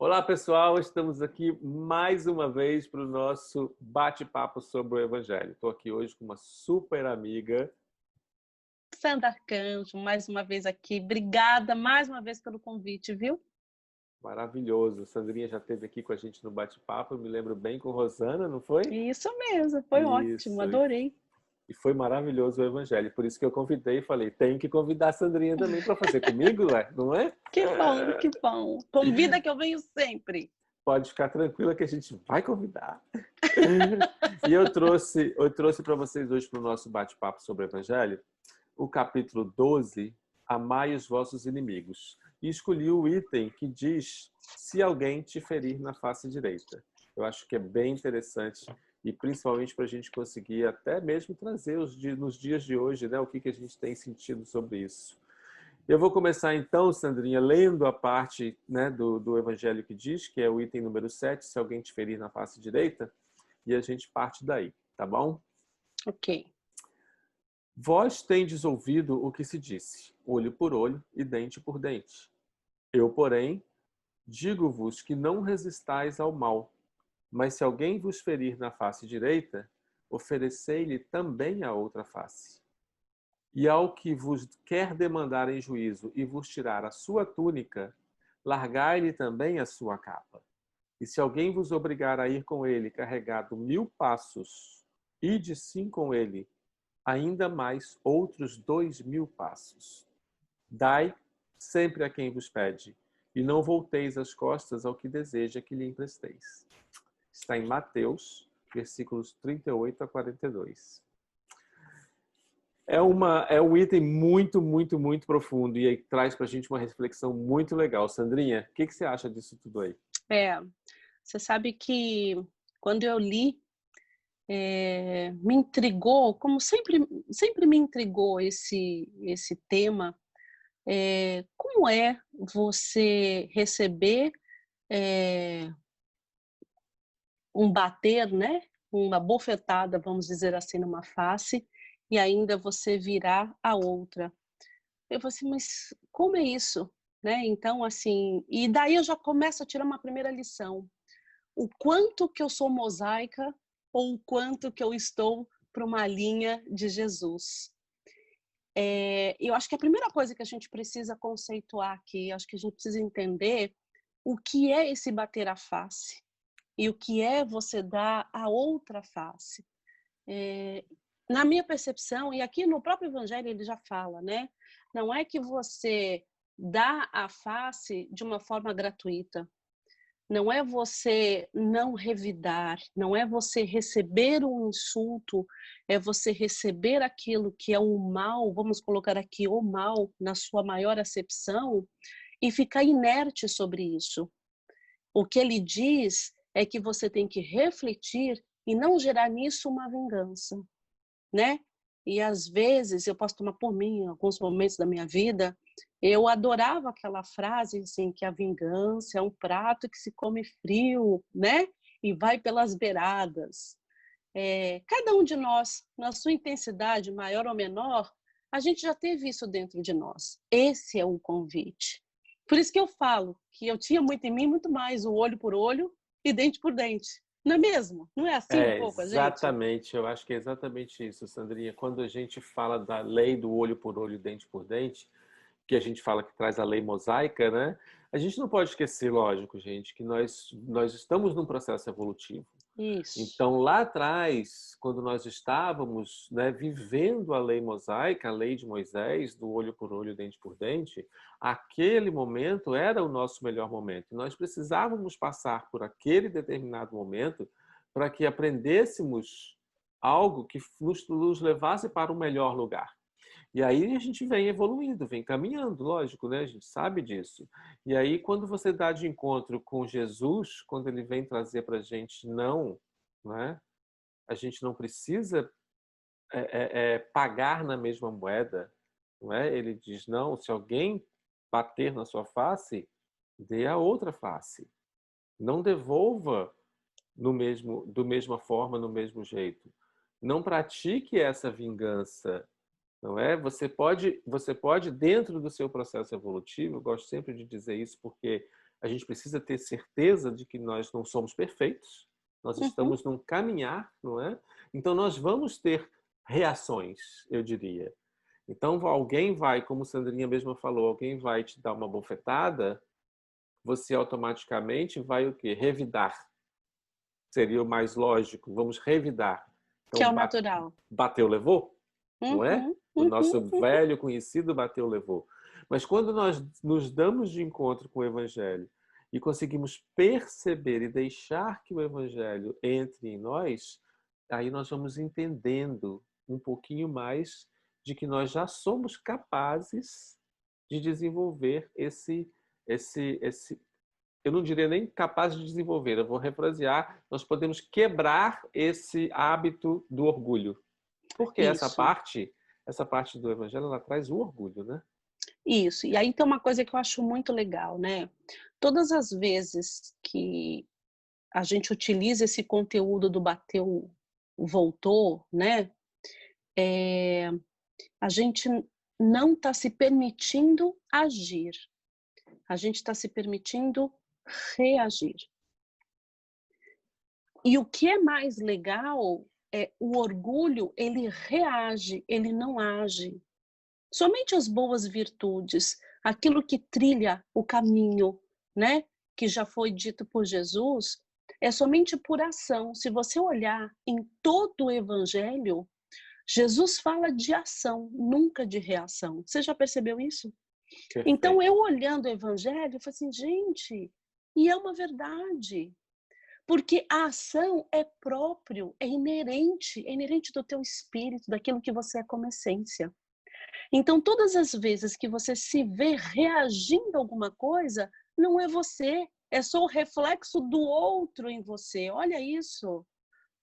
Olá, pessoal. Estamos aqui mais uma vez para o nosso bate-papo sobre o Evangelho. Estou aqui hoje com uma super amiga. Sandra Arcanjo, mais uma vez aqui. Obrigada mais uma vez pelo convite, viu? Maravilhoso. Sandrinha já esteve aqui com a gente no bate-papo. Eu me lembro bem com Rosana, não foi? Isso mesmo, foi ótimo, Isso. adorei. E foi maravilhoso o Evangelho. Por isso que eu convidei e falei, tenho que convidar a Sandrinha também para fazer comigo, não é? Que bom, que bom. Convida que eu venho sempre. Pode ficar tranquila que a gente vai convidar. E eu trouxe para vocês hoje para o nosso bate-papo sobre o Evangelho o capítulo 12, Amai os vossos inimigos. E escolhi o item que diz, se alguém te ferir na face direita. Eu acho que é bem interessante e principalmente para a gente conseguir até mesmo trazer nos dias de hoje, né, o que a gente tem sentido sobre isso. Eu vou começar então, Sandrinha, lendo a parte, né, do Evangelho que diz, que é o item número 7, se alguém te ferir na face direita, e a gente parte daí, tá bom? Ok. Vós tendes ouvido o que se disse, olho por olho e dente por dente. Eu, porém, digo-vos que não resistais ao mal, mas se alguém vos ferir na face direita, oferecei-lhe também a outra face. E ao que vos quer demandar em juízo e vos tirar a sua túnica, largai-lhe também a sua capa. E se alguém vos obrigar a ir com ele carregado 1000 passos, ide sim com ele, ainda mais outros 2000 passos. Dai sempre a quem vos pede, e não volteis as costas ao que deseja que lhe empresteis. Está em Mateus, versículos 38 a 42. É um item muito, muito, muito profundo e aí traz para a gente uma reflexão muito legal. Sandrinha, o que você acha disso tudo aí? Você sabe que quando eu li, me intrigou, como sempre me intrigou esse tema, como é você receber um bater, né? Uma bofetada, vamos dizer assim, numa face, e ainda você virar a outra. Eu falei assim, mas como é isso? Né? Então, assim, e daí eu já começo a tirar uma primeira lição. O quanto que eu sou mosaica ou o quanto que eu estou para uma linha de Jesus. Eu acho que a primeira coisa que a gente precisa conceituar aqui, acho que a gente precisa entender o que é esse bater a face e o que é você dar a outra face. Na minha percepção, e aqui no próprio Evangelho ele já fala, né? Não é que você dá a face de uma forma gratuita. Não é você não revidar, não é você receber um insulto, é você receber aquilo que é o mal, vamos colocar aqui o mal na sua maior acepção, e ficar inerte sobre isso. O que ele diz é que você tem que refletir e não gerar nisso uma vingança, né? E às vezes, eu posso tomar por mim, em alguns momentos da minha vida, eu adorava aquela frase assim, que a vingança é um prato que se come frio, né? E vai pelas beiradas. Cada um de nós, na sua intensidade maior ou menor, a gente já teve isso dentro de nós. Esse é o convite. Por isso que eu falo que eu tinha muito em mim, muito mais o olho por olho e dente por dente. Não é mesmo? Não é assim um pouco a gente? Exatamente, eu acho que é exatamente isso, Sandrinha. Quando a gente fala da lei do olho por olho, dente por dente, que a gente fala que traz a lei mosaica, né? A gente não pode esquecer, lógico, gente, que nós estamos num processo evolutivo. Isso. Então, lá atrás, quando nós estávamos, né, vivendo a lei mosaica, a lei de Moisés, do olho por olho, dente por dente, aquele momento era o nosso melhor momento. Nós precisávamos passar por aquele determinado momento para que aprendêssemos algo que nos levasse para um melhor lugar. E aí a gente vem evoluindo, vem caminhando, lógico, né? A gente sabe disso. E aí, quando você dá de encontro com Jesus, quando ele vem trazer para a gente né? A gente não precisa pagar na mesma moeda, não é? Ele diz, não, se alguém bater na sua face, dê a outra face. Não devolva do mesma forma, no mesmo jeito. Não pratique essa vingança, não é? Você pode dentro do seu processo evolutivo, eu gosto sempre de dizer isso porque a gente precisa ter certeza de que nós não somos perfeitos, nós Uhum. estamos num caminhar, não é? Então nós vamos ter reações, eu diria. Então alguém vai, como Sandrinha mesma falou, alguém vai te dar uma bofetada, você automaticamente vai o quê? Revidar. Seria o mais lógico, vamos revidar. Que é Então o natural. bateu, levou, não é? Uhum, O uhum, nosso uhum. velho conhecido bateu, levou. Mas quando nós nos damos de encontro com o Evangelho e conseguimos perceber e deixar que o Evangelho entre em nós, aí nós vamos entendendo um pouquinho mais de que nós já somos capazes de desenvolver esse, eu não diria nem capaz de desenvolver, eu vou refrasear, nós podemos quebrar esse hábito do orgulho. Porque Isso, essa parte do evangelho, ela traz o orgulho, né? isso. E aí tem uma coisa que eu acho muito legal, né? Todas as vezes que a gente utiliza esse conteúdo do bateu, voltou, né? Eh, a gente não está se permitindo agir, a gente está se permitindo reagir. E o que é mais legal é o orgulho, ele reage, ele não age. Somente as boas virtudes, aquilo que trilha o caminho, né, que já foi dito por Jesus, é somente por ação. Se você olhar em todo o evangelho, Jesus fala de ação, nunca de reação. Você já percebeu isso? Então, Perfeito. eu olhando o evangelho, eu falei assim, gente, e é uma verdade. Porque a ação é próprio, é inerente do teu espírito, daquilo que você é como essência. Então, todas as vezes que você se vê reagindo a alguma coisa, não é você, é só o reflexo do outro em você. Olha isso.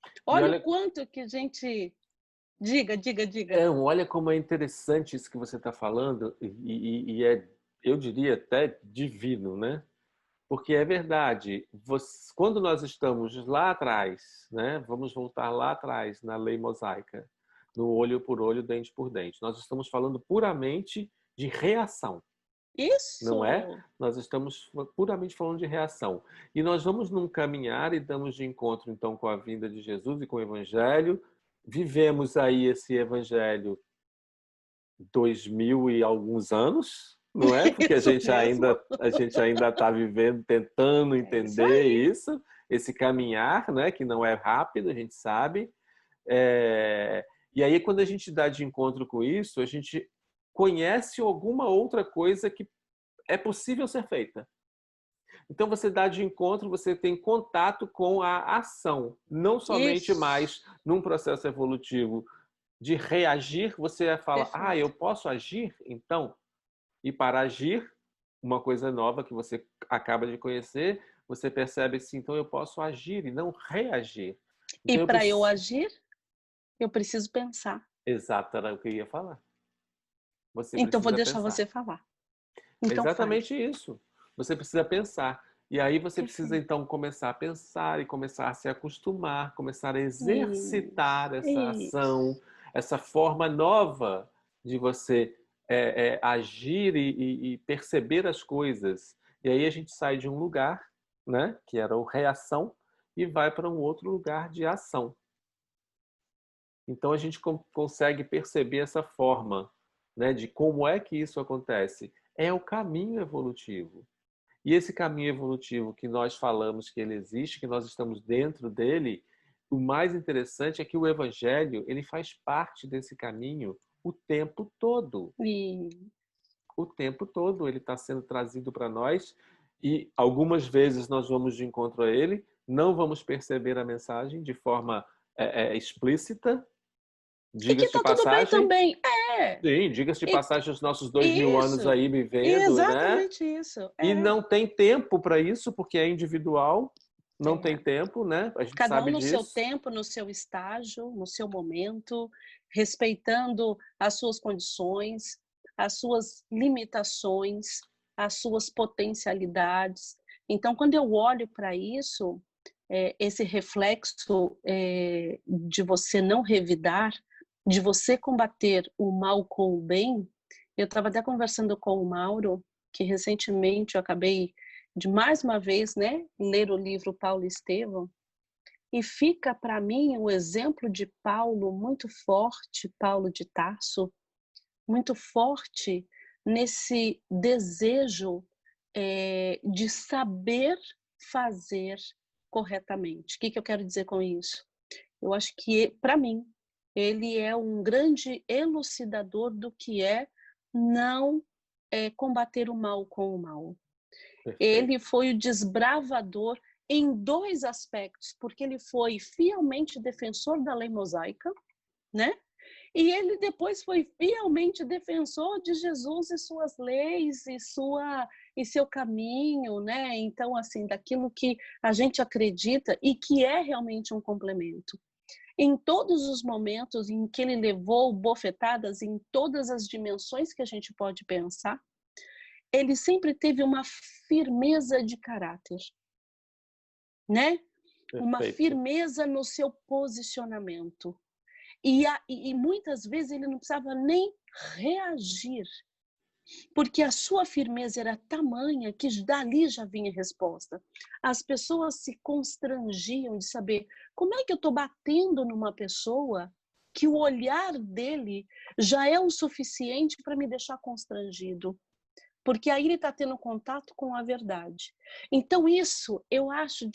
E Olha o olha, quanto que a gente. Diga, diga, diga. olha como é interessante isso que você está falando, e é, eu diria até divino, né? Porque é verdade, quando nós estamos lá atrás, né? Vamos voltar lá atrás na lei mosaica, no olho por olho, dente por dente. Nós estamos falando puramente de reação. Não é? Isso! Nós estamos puramente falando de reação. E nós vamos num caminhar e damos de encontro, então, com a vinda de Jesus e com o Evangelho. Vivemos aí esse Evangelho 2000 e alguns anos, não é? Porque Isso mesmo. a gente ainda está vivendo, tentando É isso entender aí. isso, esse caminhar, né? Que não é rápido, a gente sabe. É... E aí, quando a gente dá de encontro com isso, a gente conhece alguma outra coisa que é possível ser feita. Então você dá de encontro, você tem contato com a ação, não somente Isso. mais num processo evolutivo de reagir, você fala, eu Perfeito. posso agir, então? E para agir, uma coisa nova que você acaba de conhecer, você percebe assim, então eu posso agir e não reagir. E Então eu para eu preciso... agir, eu preciso pensar. Exato, era o que eu ia falar. Você Então vou precisa deixar pensar. você falar. É Então fale. exatamente isso. Você precisa pensar. E aí você precisa Perfeito. então começar a pensar e começar a se acostumar, começar a Isso, exercitar essa isso. ação, essa forma nova de você agir e perceber as coisas. E aí a gente sai de um lugar, né, que era o reação, e vai para um outro lugar de ação. Então a gente consegue perceber essa forma, né, de como é que isso acontece. É o caminho evolutivo. E esse caminho evolutivo que nós falamos que ele existe, que nós estamos dentro dele, o mais interessante é que o evangelho, ele faz parte desse caminho o tempo todo. E O tempo todo ele está sendo trazido para nós e algumas vezes nós vamos de encontro a ele, não vamos perceber a mensagem de forma explícita, que diga-se de tá tudo bem passagem. também. É. Sim, diga-se de E passagem os nossos 2000 anos isso. aí vivendo, né? Exatamente isso. E É, não tem tempo para isso, porque é individual, não tem é. tempo, né? A gente Cada um sabe no seu disso. tempo, no seu estágio, no seu momento, respeitando as suas condições, as suas limitações, as suas potencialidades. Então, quando eu olho para isso, esse reflexo de você não revidar, de você combater o mal com o bem, eu estava até conversando com o Mauro, que recentemente eu acabei de mais uma vez, né, ler o livro Paulo e Estevão, e fica para mim o exemplo de Paulo muito forte, Paulo de Tarso, muito forte nesse desejo de saber fazer corretamente. O que eu quero dizer com isso? Eu acho que, para mim, ele é um grande elucidador do que é não combater o mal com o mal. Perfeito. Ele foi o desbravador em 2 aspectos, porque ele foi fielmente defensor da lei mosaica, né? E ele depois foi fielmente defensor de Jesus e suas leis e seu caminho, né? Então, assim, daquilo que a gente acredita e que é realmente um complemento. Em todos os momentos em que ele levou bofetadas em todas as dimensões que a gente pode pensar, ele sempre teve uma firmeza de caráter, né? Uma Perfeito. firmeza no seu posicionamento. E muitas vezes ele não precisava nem reagir, porque a sua firmeza era tamanha que dali já vinha resposta. As pessoas se constrangiam de saber como é que eu estou batendo numa pessoa que o olhar dele já é o suficiente para me deixar constrangido. Porque aí ele está tendo contato com a verdade. Então isso eu acho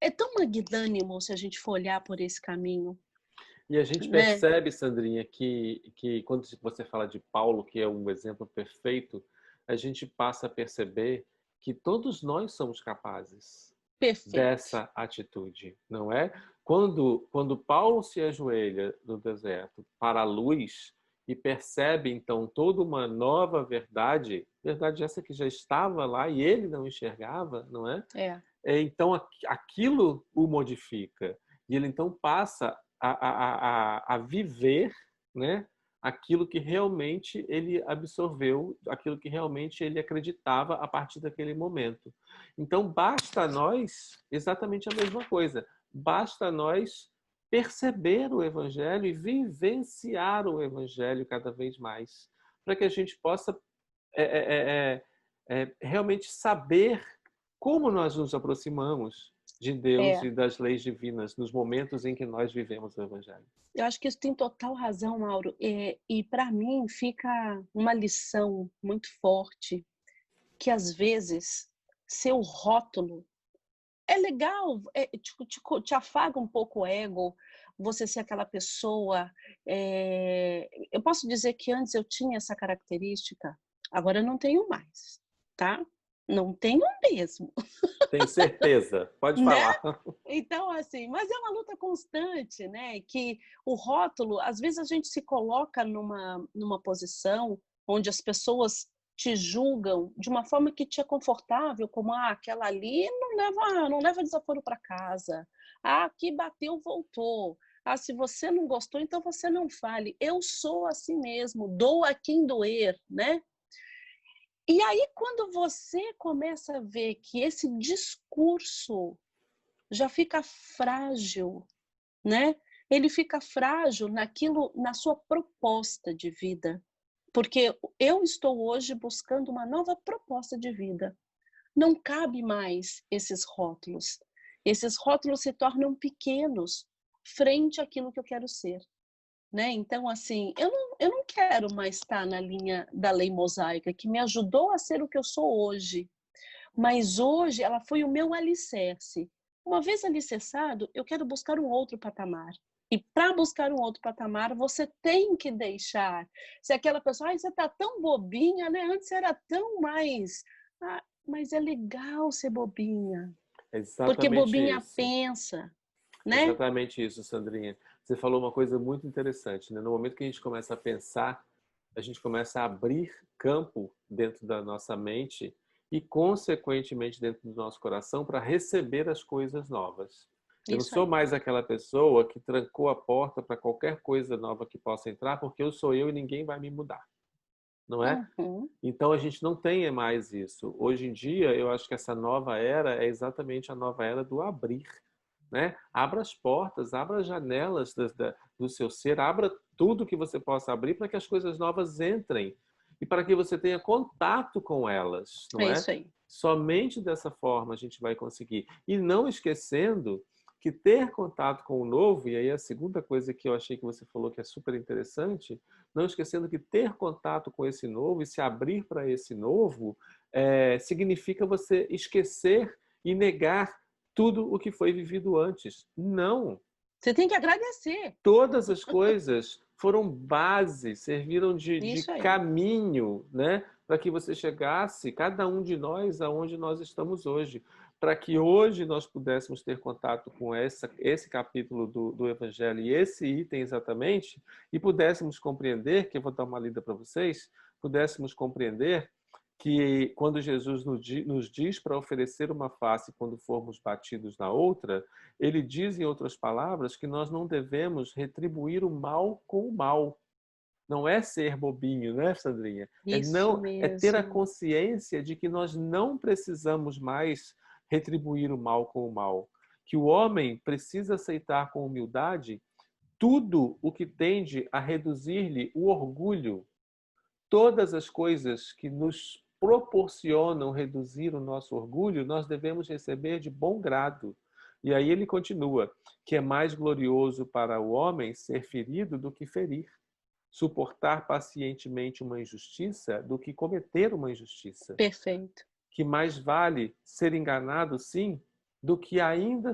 é tão magnânimo se a gente for olhar por esse caminho, E a gente né? percebe, Sandrinha, que quando você fala de Paulo, que é um exemplo perfeito, a gente passa a perceber que todos nós somos capazes Perfeito. dessa atitude, não é? Quando Paulo se ajoelha no deserto para a luz e percebe então toda uma nova verdade, verdade essa que já estava lá e ele não enxergava, não é? É, Então aquilo o modifica e ele então passa a viver, né, aquilo que realmente ele absorveu, aquilo que realmente ele acreditava a partir daquele momento. Então basta a nós exatamente a mesma coisa, basta a nós perceber o Evangelho e vivenciar o Evangelho cada vez mais, para que a gente possa é, é, realmente saber como nós nos aproximamos de Deus é. e das leis divinas nos momentos em que nós vivemos o Evangelho. Eu acho que isso tem total razão, Mauro. E para mim fica uma lição muito forte que às vezes seu rótulo é legal, te afaga um pouco o ego, você ser aquela pessoa. Eu posso dizer que antes eu tinha essa característica, agora eu não tenho mais, tá? Não tenho mesmo. Tenho certeza, pode Né? falar. Então, assim, mas é uma luta constante, né? Que o rótulo, às vezes a gente se coloca numa posição onde as pessoas te julgam de uma forma que te é confortável, como aquela ali não leva desaforo para casa. Aqui bateu, voltou. Se você não gostou, então você não fale. Eu sou assim mesmo, dou a quem doer, né? E aí, quando você começa a ver que esse discurso já fica frágil, né? Ele fica frágil na sua proposta de vida. Porque eu estou hoje buscando uma nova proposta de vida. Não cabe mais esses rótulos. Esses rótulos se tornam pequenos frente àquilo que eu quero ser, né? Então, assim, eu não quero mais estar na linha da lei mosaica, que me ajudou a ser o que eu sou hoje. Mas hoje ela foi o meu alicerce. Uma vez alicerçado, eu quero buscar um outro patamar. E para buscar um outro patamar, você tem que deixar. Se aquela pessoa, você está tão bobinha, né? Antes era tão mais. Mas é legal ser bobinha, porque Exatamente bobinha isso. pensa, né? Exatamente isso, Sandrinha. Você falou uma coisa muito interessante, né? No momento que a gente começa a pensar, a gente começa a abrir campo dentro da nossa mente e, consequentemente, dentro do nosso coração para receber as coisas novas. Eu não Isso sou aí. mais aquela pessoa que trancou a porta para qualquer coisa nova que possa entrar, porque eu sou eu e ninguém vai me mudar, não é? Uhum. Então a gente não tem mais isso. Hoje em dia, eu acho que essa nova era é exatamente a nova era do abrir, né? Abra as portas, abra as janelas do seu ser, abra tudo que você possa abrir para que as coisas novas entrem e para que você tenha contato com elas, não É é? isso aí. Somente dessa forma a gente vai conseguir. E não esquecendo que ter contato com o novo, e aí a segunda coisa que eu achei que você falou que é super interessante, não esquecendo que ter contato com esse novo e se abrir para esse novo significa você esquecer e negar tudo o que foi vivido antes. Não. Você tem que agradecer. Todas as coisas foram base, serviram de Isso aí. caminho, né? Para que você chegasse, cada um de nós, aonde nós estamos hoje. Para que hoje nós pudéssemos ter contato com esse capítulo do Evangelho e esse item exatamente, e pudéssemos compreender, que eu vou dar uma lida para vocês, pudéssemos compreender que quando Jesus nos diz para oferecer uma face quando formos batidos na outra, ele diz, em outras palavras, que nós não devemos retribuir o mal com o mal. Não é ser bobinho, né, Sandrinha? Isso É ter a mesmo. consciência de que nós não precisamos mais retribuir o mal com o mal. Que o homem precisa aceitar com humildade tudo o que tende a reduzir-lhe o orgulho, todas as coisas que nos proporcionam reduzir o nosso orgulho, nós devemos receber de bom grado. E aí ele continua, que é mais glorioso para o homem ser ferido do que ferir, suportar pacientemente uma injustiça do que cometer uma injustiça, Perfeito. que mais vale ser enganado, sim, do que ainda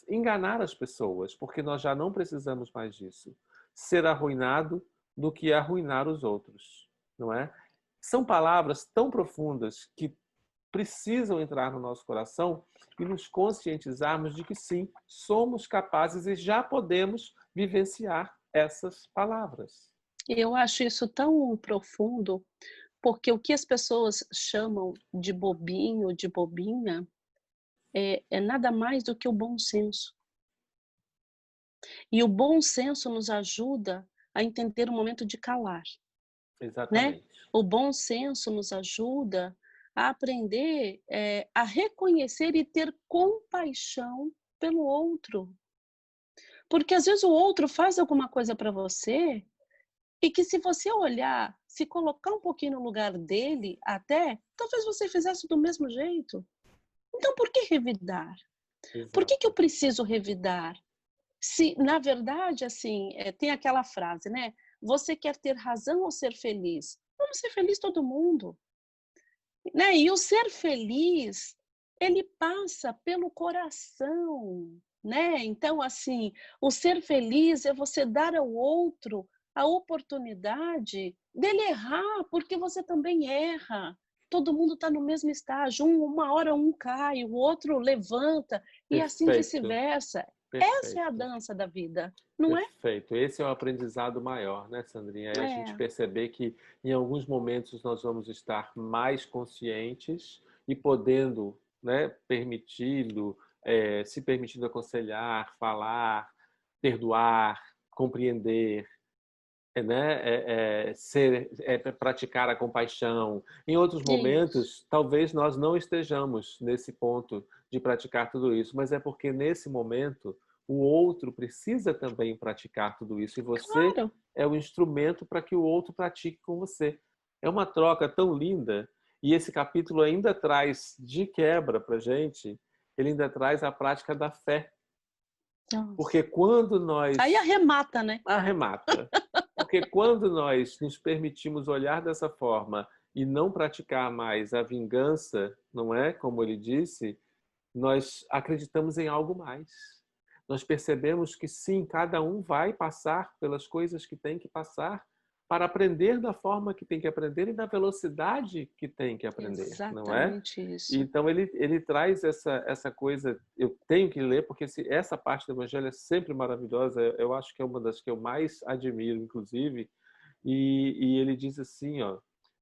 enganar as pessoas, porque nós já não precisamos mais disso. Ser arruinado do que arruinar os outros, não é? São palavras tão profundas que precisam entrar no nosso coração e nos conscientizarmos de que sim, somos capazes e já podemos vivenciar essas palavras. Eu acho isso tão profundo, porque o que as pessoas chamam de bobinho, de bobinha, é nada mais do que o bom senso. E o bom senso nos ajuda a entender o momento de calar, né. Exatamente. O bom senso nos ajuda a aprender, a reconhecer e ter compaixão pelo outro. Porque às vezes o outro faz alguma coisa para você, e que se você olhar, se colocar um pouquinho no lugar dele até, talvez você fizesse do mesmo jeito. Então por que revidar? Por que eu Exato. preciso revidar? Se, na verdade, assim, tem aquela frase, né? Você quer ter razão ou ser feliz? Vamos ser feliz todo mundo, né? E o ser feliz, ele passa pelo coração, né? Então, assim, o ser feliz é você dar ao outro a oportunidade dele errar, porque você também erra. Todo mundo está no mesmo estágio, uma hora um cai, o outro levanta, e assim Perfeito. vice-versa. Essa é a Perfeito. dança da vida, não é? Perfeito. Esse é o aprendizado maior, né, Sandrinha? É a gente É, perceber que em alguns momentos nós vamos estar mais conscientes e podendo, né, se permitindo aconselhar, falar, perdoar, compreender, né, praticar a compaixão. Em outros é isso. momentos, talvez nós não estejamos nesse ponto de praticar tudo isso, mas é porque nesse momento o outro precisa também praticar tudo isso e você Claro. é o instrumento para que o outro pratique com você. É uma troca tão linda e esse capítulo ainda traz de quebra para gente, ele ainda traz a prática da fé, Nossa. porque quando Aí nós arremata, né? arremata. Porque quando nós nos permitimos olhar dessa forma e não praticar mais a vingança, não é? Como ele disse, nós acreditamos em algo mais. Nós percebemos que sim, cada um vai passar pelas coisas que tem que passar para aprender da forma que tem que aprender e da velocidade que tem que aprender, não é? Exatamente isso. Então ele traz essa coisa, eu tenho que ler porque essa parte do Evangelho é sempre maravilhosa, eu acho que é uma das que eu mais admiro, inclusive, e ele diz assim, ó,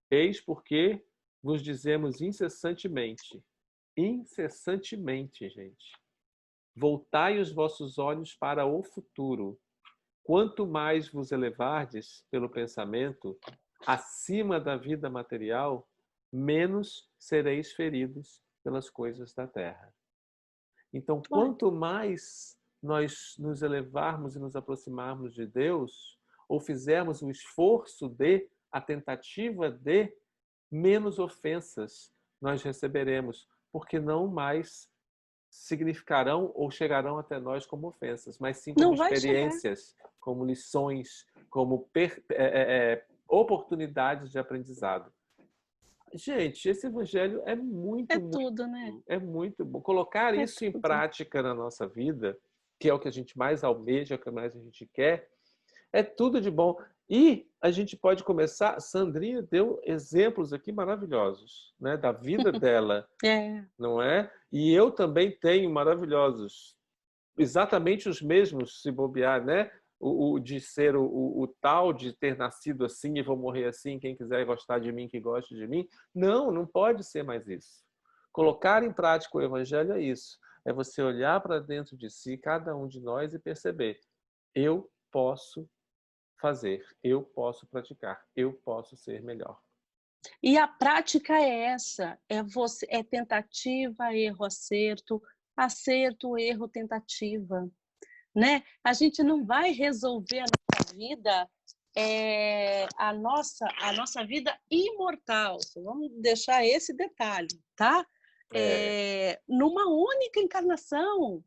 eis porque vos dizemos incessantemente, gente, voltai os vossos olhos para o futuro, quanto mais vos elevardes pelo pensamento acima da vida material, menos sereis feridos pelas coisas da terra. Então, Olha, quanto mais nós nos elevarmos e nos aproximarmos de Deus, ou fizermos o esforço a tentativa de, menos ofensas, nós receberemos, porque não mais significarão ou chegarão até nós como ofensas, mas sim como Não vai chegar. experiências, como lições, como oportunidades de aprendizado. Gente, esse evangelho É tudo, né? é muito bom. Colocar É isso em tudo. prática na nossa vida, que é o que a gente mais almeja, é o que mais a gente quer, é tudo de bom. E a gente pode começar. Sandrinha deu exemplos aqui maravilhosos, né, da vida dela, É, não é? E eu também tenho maravilhosos, exatamente os mesmos, se bobear, né? O de ser o tal de ter nascido assim e vou morrer assim, quem quiser gostar de mim, que goste de mim. Não, não pode ser mais isso. Colocar em prática o evangelho é isso. É você olhar para dentro de si, cada um de nós, e perceber: eu posso fazer, eu posso praticar, eu posso ser melhor. e a prática é essa, é tentativa, erro, acerto, erro, tentativa, né. A gente não vai resolver a nossa vida, a nossa vida imortal, vamos deixar esse detalhe, tá. É, Numa única encarnação,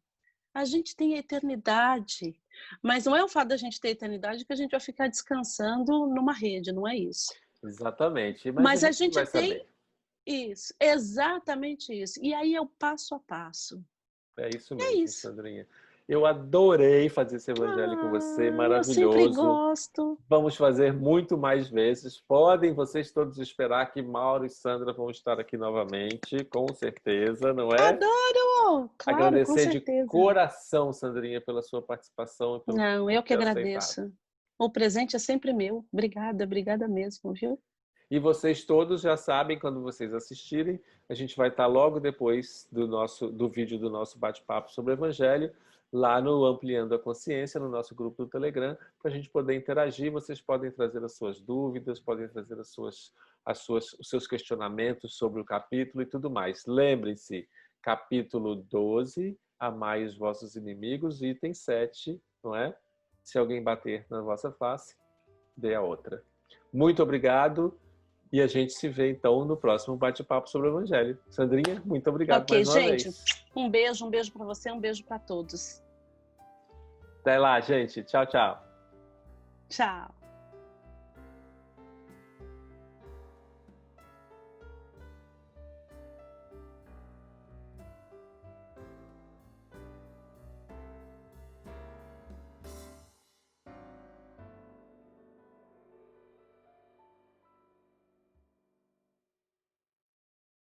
a gente tem a eternidade, mas não é o fato da gente ter eternidade que a gente vai ficar descansando numa rede, não é isso. exatamente. Mas a Mas a gente gente vai tem saber. isso, exatamente isso. E aí é o passo a passo. É isso É mesmo, isso. Sandrinha. Eu adorei fazer esse evangelho com você, Eu sempre maravilhoso. gosto. Vamos fazer muito mais vezes. Podem vocês todos esperar que Mauro e Sandra vão estar aqui novamente, com certeza, não é? Adoro! Claro, com Agradecer de certeza. coração, Sandrinha, pela sua participação e Não, eu por que ter aceitado. agradeço. O presente é sempre meu. Obrigada, obrigada mesmo, viu? E vocês todos já sabem, quando vocês assistirem, a gente vai estar logo depois do vídeo do nosso bate-papo sobre o Evangelho, lá no Ampliando a Consciência, no nosso grupo do Telegram, para a gente poder interagir. Vocês podem trazer as suas dúvidas, podem trazer os seus questionamentos sobre o capítulo e tudo mais. Lembrem-se, capítulo 12, amai os vossos inimigos, item 7, não é? Se alguém bater na vossa face, dê a outra. Muito obrigado. E a gente se vê, então, no próximo bate-papo sobre o Evangelho. Sandrinha, muito obrigado Ok, mais uma gente. vez. Um beijo para você, um beijo para todos. Até lá, gente. Tchau, tchau. Tchau.